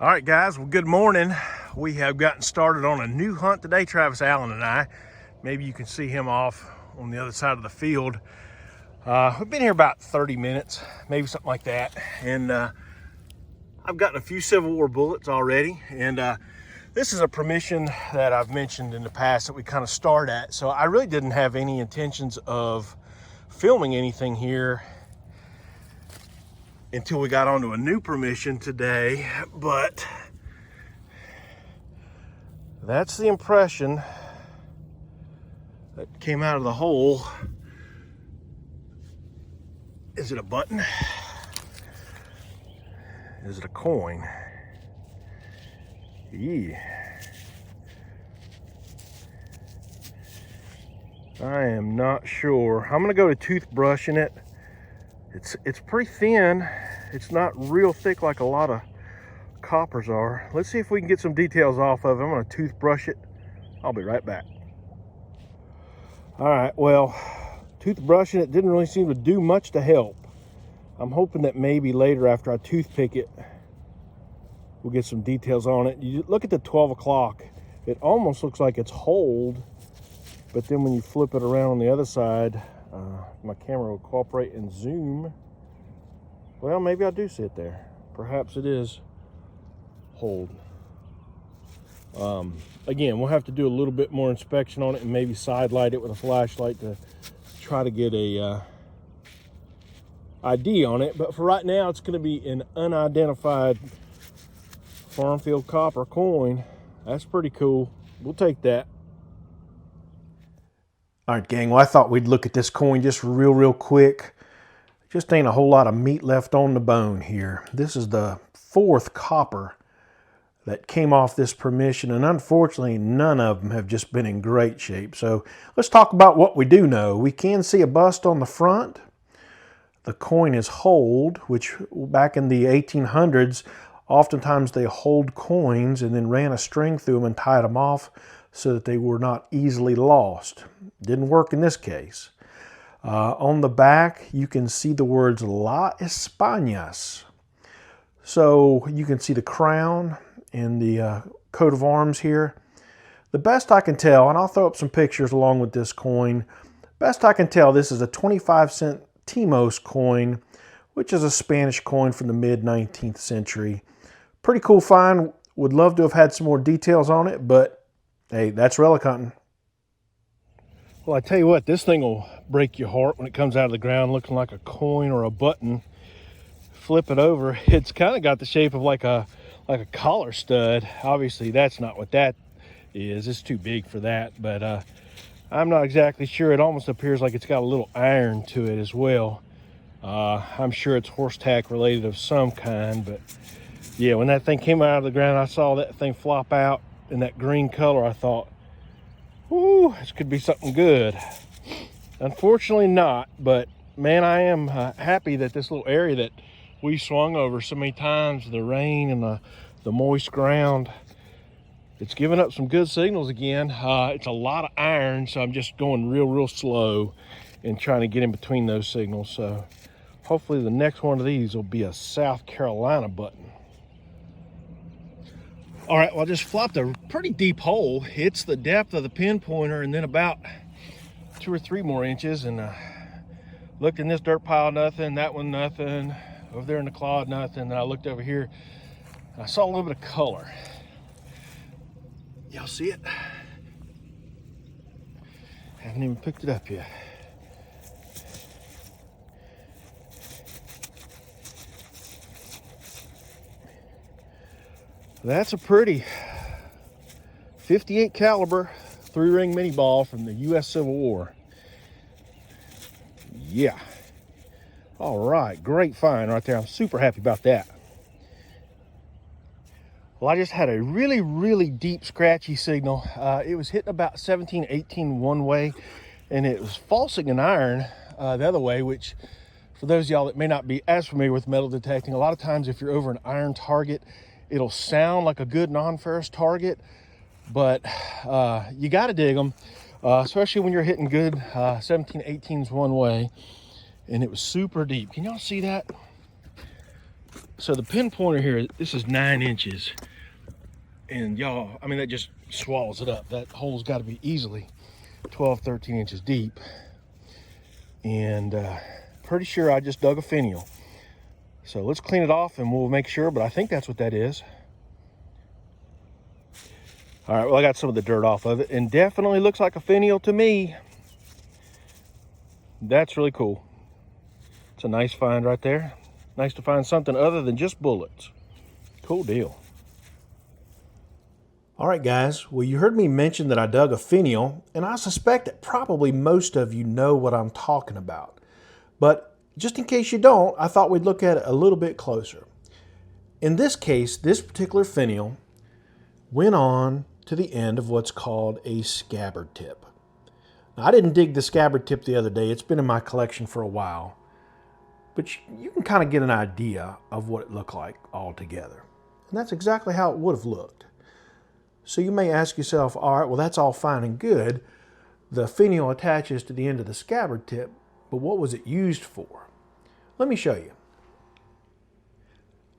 All right, guys, well, good morning. We have gotten started on a new hunt today, Travis Allen and I. Maybe you can see him off on the other side of the field. We've been here about 30 minutes, maybe something like that. And I've gotten a few Civil War bullets already. And this is a permission that I've mentioned in the past that we kind of start at. So I really didn't have any intentions of filming anything here until we got onto a new permission today, but that's the impression that came out of the hole. Is it a button? Is it a coin? Yeah. I am not sure. I'm gonna go to toothbrushing it. It's pretty thin. It's not real thick like a lot of coppers are. Let's see if we can get some details off of it. I'm gonna toothbrush it. I'll be right back. All right, well, toothbrushing it didn't really seem to do much to help. I'm hoping that maybe later after I toothpick it, we'll get some details on it. You look at the 12 o'clock, it almost looks like it's holed, but then when you flip it around on the other side, my camera will cooperate and zoom. Well, maybe I do see it there. Perhaps it is hold. Again, we'll have to do a little bit more inspection on it and maybe side light it with a flashlight to try to get a ID on it. But for right now, it's going to be an unidentified farm field copper coin. That's pretty cool. We'll take that. All right, gang, well, I thought we'd look at this coin just real quick. Just ain't a whole lot of meat left on the bone here. This is the fourth copper that came off this permission, and unfortunately, none of them have just been in great shape. So let's talk about what we do know. We can see a bust on the front. The coin is holed, which back in the 1800s, oftentimes they hold coins and then ran a string through them and tied them off so that they were not easily lost. Didn't work in this case. On the back, you can see the words La Españas. So you can see the crown and the coat of arms here. The best I can tell, and I'll throw up some pictures along with this coin, best I can tell, this is a 25-cent Timos coin, which is a Spanish coin from the mid-19th century. Pretty cool find. Would love to have had some more details on it, but hey, that's relic hunting. Well, I tell you what, this thing will break your heart when it comes out of the ground looking like a coin or a button. Flip it over, it's kind of got the shape of like a collar stud. Obviously, that's not what that is. It's too big for that, but I'm not exactly sure. It almost appears like it's got a little iron to it as well. I'm sure it's horse tack related of some kind, but yeah, when that thing came out of the ground, I saw that thing flop out in that green color. I thought, ooh, this could be something good. Unfortunately not, but man, I am happy that this little area that we swung over so many times, the rain and the moist ground, it's giving up some good signals again. It's a lot of iron, so I'm just going real slow and trying to get in between those signals. So hopefully the next one of these will be a South Carolina button. All right, well, I just flopped a pretty deep hole. It's the depth of the pinpointer and then about 2 or 3 more inches, and looked in this dirt pile, nothing, that one, nothing, over there in the clod, nothing. And I looked over here, I saw a little bit of color. Y'all see it? Haven't even picked it up yet. That's a pretty 58 caliber 3-ring mini ball from the U.S. Civil War. Yeah. All right, great find right there. I'm super happy about that. Well, I just had a really deep scratchy signal. It was hitting about 17, 18 one way, and it was falsing an iron the other way, which for those of y'all that may not be as familiar with metal detecting, a lot of times if you're over an iron target, it'll sound like a good non-ferrous target, but you got to dig them, especially when you're hitting good 17, 18s one way. And it was super deep. Can y'all see that? So the pinpointer here, this is 9 inches. And y'all, I mean, that just swallows it up. That hole's got to be easily 12, 13 inches deep. And pretty sure I just dug a finial. So let's clean it off and we'll make sure, but I think that's what that is. All right, well, I got some of the dirt off of it, and definitely looks like a finial to me. That's really cool. It's a nice find right there. Nice to find something other than just bullets. Cool deal. All right, guys. Well, you heard me mention that I dug a finial, and I suspect that probably most of you know what I'm talking about. But just in case you don't, I thought we'd look at it a little bit closer. In this case, this particular finial went on to the end of what's called a scabbard tip. Now, I didn't dig the scabbard tip the other day. It's been in my collection for a while. But you can kind of get an idea of what it looked like altogether. And that's exactly how it would have looked. So you may ask yourself, all right, well, that's all fine and good. The finial attaches to the end of the scabbard tip, but what was it used for? Let me show you.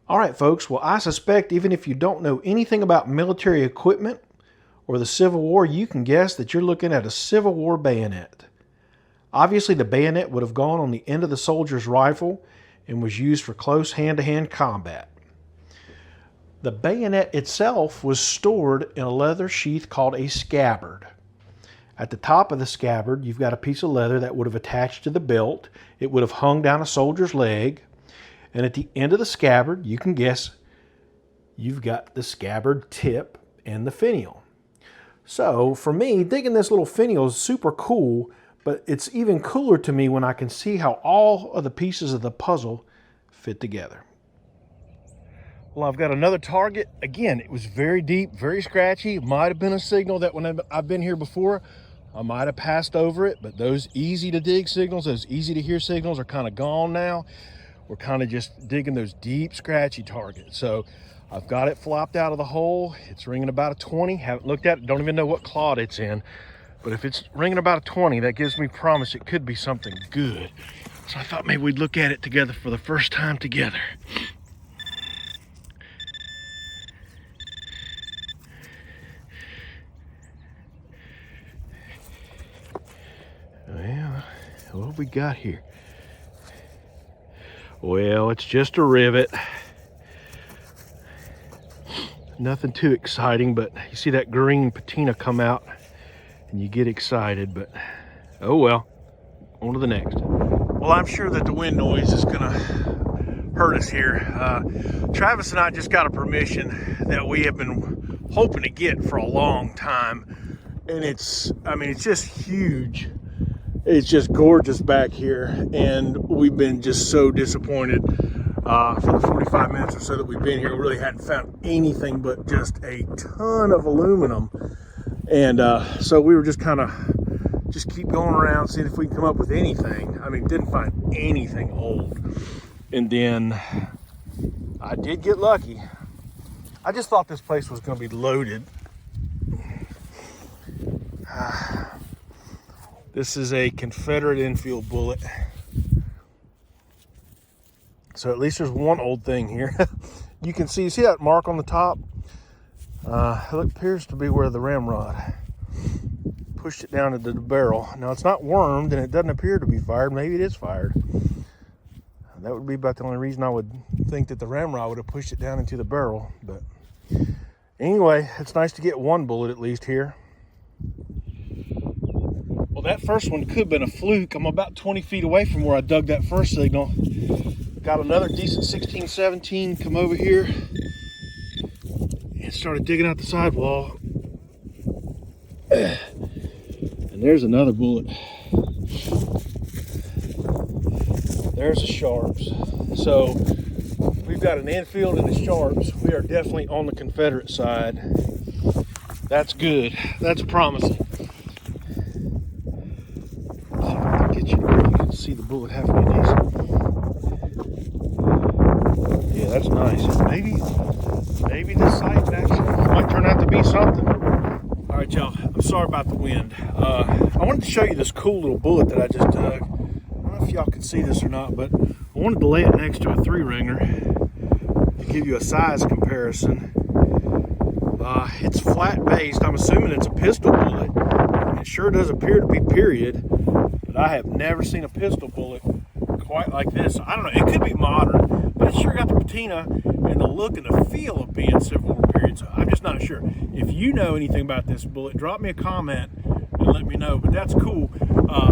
All right, folks, well, I suspect even if you don't know anything about military equipment or the Civil War, you can guess that you're looking at a Civil War bayonet. Obviously, the bayonet would have gone on the end of the soldier's rifle and was used for close hand-to-hand combat. The bayonet itself was stored in a leather sheath called a scabbard. At the top of the scabbard, you've got a piece of leather that would have attached to the belt. It would have hung down a soldier's leg. And at the end of the scabbard, you can guess, you've got the scabbard tip and the finial. So for me, digging this little finial is super cool, but it's even cooler to me when I can see how all of the pieces of the puzzle fit together. Well, I've got another target. Again, it was very deep, very scratchy. It might have been a signal that when I've been here before, I might have passed over it, but those easy to dig signals, those easy to hear signals are kind of gone now. We're kind of just digging those deep, scratchy targets. So I've got it flopped out of the hole. It's ringing about a 20. Haven't looked at it, don't even know what clod it's in. But if it's ringing about a 20, that gives me promise it could be something good. So I thought maybe we'd look at it together for the first time together. Well, what have we got here? Well, it's just a rivet. Nothing too exciting, but you see that green patina come out and you get excited, but oh well, on to the next. Well, I'm sure that the wind noise is gonna hurt us here. Travis and I just got a permission that we have been hoping to get for a long time. And it's just huge. It's just gorgeous back here, and we've been just so disappointed for the 45 minutes or so that we've been here. We really hadn't found anything but just a ton of aluminum, and so we were just kind of keep going around, seeing if we can come up with anything. I mean, didn't find anything old, and then I did get lucky. I just thought this place was going to be loaded. This is a Confederate infield bullet. So at least there's one old thing here. You can see that mark on the top? It appears to be where the ramrod pushed it down into the barrel. Now it's not wormed and it doesn't appear to be fired. Maybe it is fired. That would be about the only reason I would think that the ramrod would have pushed it down into the barrel. But anyway, it's nice to get one bullet at least here. Well, that first one could have been a fluke. I'm about 20 feet away from where I dug that first signal. Got another decent 16, 17 come over here and started digging out the sidewall. And there's another bullet. There's the sharps. So we've got an infield and the sharps. We are definitely on the Confederate side. That's good. That's promising. You can see the bullet halfway decent. Yeah, that's nice. Maybe this site actually might turn out to be something. All right, y'all. I'm sorry about the wind. I wanted to show you this cool little bullet that I just dug. I don't know if y'all can see this or not, but I wanted to lay it next to a 3-ringer to give you a size comparison. It's flat based. I'm assuming it's a pistol bullet. It sure does appear to be period, but I have never seen a pistol bullet quite like this. I don't know, it could be modern, but it sure got the patina and the look and the feel of being Civil War period, so I'm just not sure. If you know anything about this bullet, drop me a comment and let me know, but that's cool.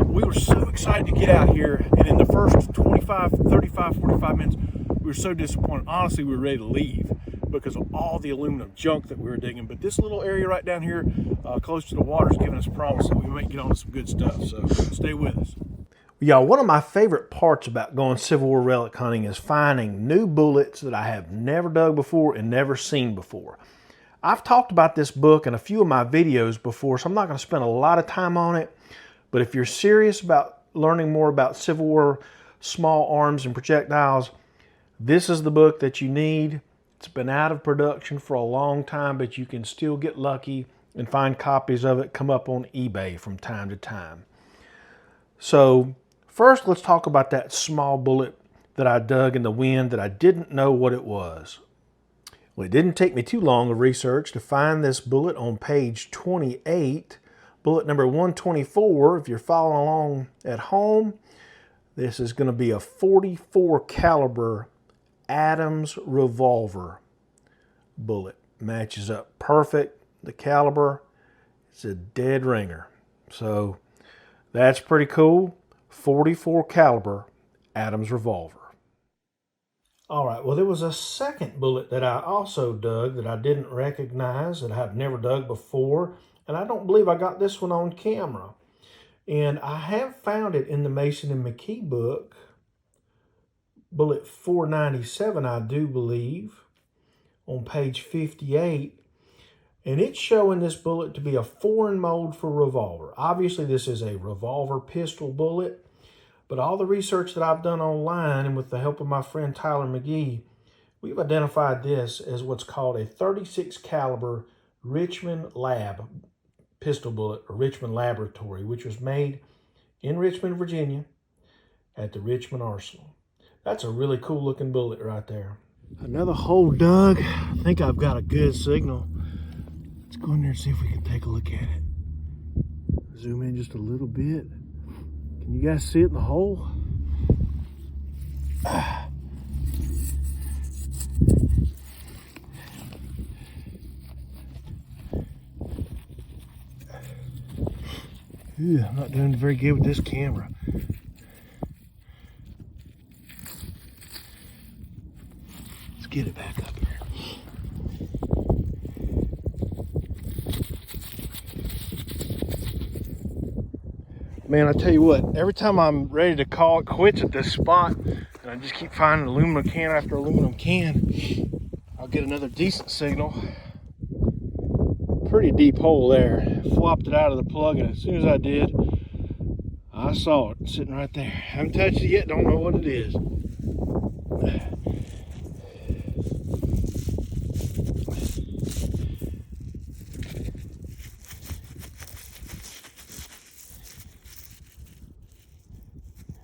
We were so excited to get out here, and in the first 25, 35, 45 minutes, we were so disappointed. Honestly, we were ready to leave because of all the aluminum junk that we were digging. But this little area right down here, close to the water, is giving us a promise that we might get on to some good stuff. So stay with us. Y'all, one of my favorite parts about going Civil War relic hunting is finding new bullets that I have never dug before and never seen before. I've talked about this book in a few of my videos before, so I'm not going to spend a lot of time on it. But if you're serious about learning more about Civil War small arms and projectiles, this is the book that you need. It's been out of production for a long time, but you can still get lucky and find copies of it come up on eBay from time to time. So first, let's talk about that small bullet that I dug in the wind that I didn't know what it was. Well, it didn't take me too long of research to find this bullet on page 28, bullet number 124. If you're following along at home, this is going to be a 44 caliber Adams revolver bullet. Matches up perfect. The caliber, it's a dead ringer. So that's pretty cool. 44 caliber Adams revolver. All right, well, there was a second bullet that I also dug that I didn't recognize, that I've never dug before, and I don't believe I got this one on camera. And I have found it in the Mason and McKee book, bullet 497, I do believe, on page 58. And it's showing this bullet to be a foreign mold for revolver. Obviously, this is a revolver pistol bullet, but all the research that I've done online and with the help of my friend Tyler McGee, we've identified this as what's called a 36 caliber Richmond Lab pistol bullet, or Richmond Laboratory, which was made in Richmond, Virginia at the Richmond Arsenal. That's a really cool looking bullet right there. Another hole dug. I think I've got a good signal. Let's go in there and see if we can take a look at it. Zoom in just a little bit. Can you guys see it in the hole? Ew, I'm not doing very good with this camera. Let's get it back up here. Man, I tell you what, every time I'm ready to call it quits at this spot, and I just keep finding aluminum can after aluminum can, I'll get another decent signal. Pretty deep hole there. Flopped it out of the plug, and as soon as I did, I saw it sitting right there. Haven't touched it yet, don't know what it is.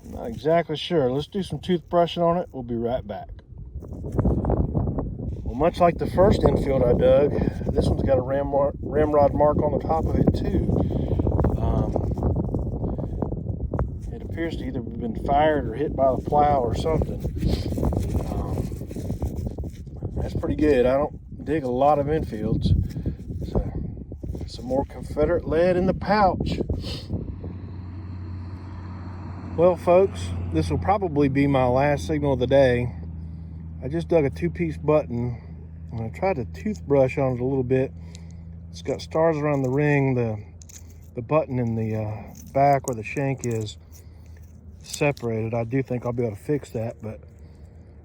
Not exactly sure. Let's do some toothbrushing on it. We'll be right back. Well, much like the first infield I dug, this one's got a ramrod mark on the top of it too. It appears to either have been fired or hit by the plow or something. That's pretty good. I don't dig a lot of infields. So, some more Confederate lead in the pouch. Well, folks, this will probably be my last signal of the day. I just dug a two-piece button, and I tried to toothbrush on it a little bit. It's got stars around the ring. The button in the back where the shank is separated. I do think I'll be able to fix that, but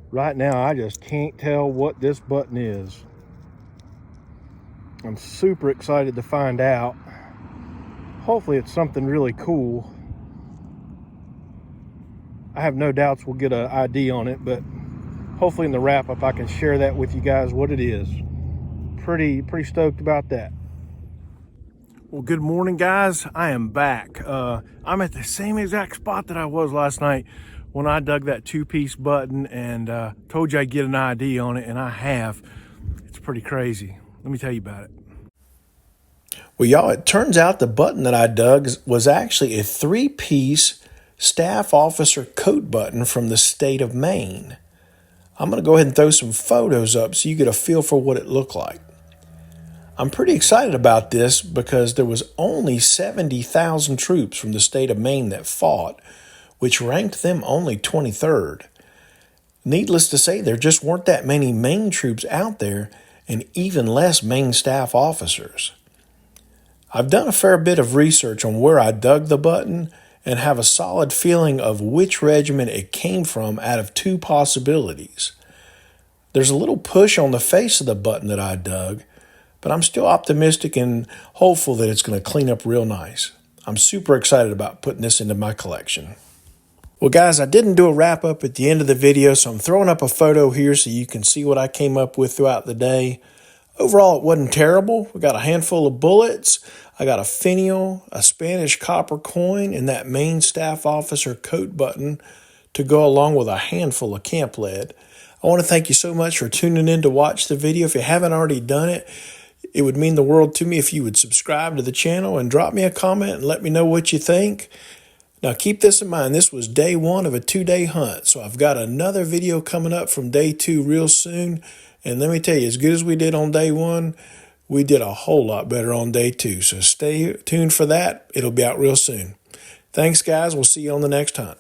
right now I just can't tell what this button is. I'm super excited to find out. Hopefully it's something really cool. I have no doubts we'll get an ID on it, but hopefully in the wrap-up I can share that with you guys what it is. Pretty stoked about that. Well, good morning, guys. I am back. I'm at the same exact spot that I was last night, when I dug that two-piece button and told you I'd get an ID on it, and I have. It's pretty crazy. Let me tell you about it. Well, y'all, it turns out the button that I dug was actually a three-piece staff officer coat button from the state of Maine. I'm going to go ahead and throw some photos up so you get a feel for what it looked like. I'm pretty excited about this because there was only 70,000 troops from the state of Maine that fought, which ranked them only 23rd. Needless to say, there just weren't that many Maine troops out there, and even less Maine staff officers. I've done a fair bit of research on where I dug the button and have a solid feeling of which regiment it came from out of two possibilities. There's a little push on the face of the button that I dug, but I'm still optimistic and hopeful that it's going to clean up real nice. I'm super excited about putting this into my collection. Well, guys, I didn't do a wrap-up at the end of the video, so I'm throwing up a photo here so you can see what I came up with throughout the day. Overall, it wasn't terrible. We got a handful of bullets. I got a finial, a Spanish copper coin, and that Maine staff officer coat button to go along with a handful of camp lead. I want to thank you so much for tuning in to watch the video. If you haven't already done it, it would mean the world to me if you would subscribe to the channel and drop me a comment and let me know what you think. Now keep this in mind, this was day one of a 2-day hunt, so I've got another video coming up from day 2 real soon. And let me tell you, as good as we did on day 1, we did a whole lot better on day 2. So stay tuned for that. It'll be out real soon. Thanks, guys. We'll see you on the next hunt.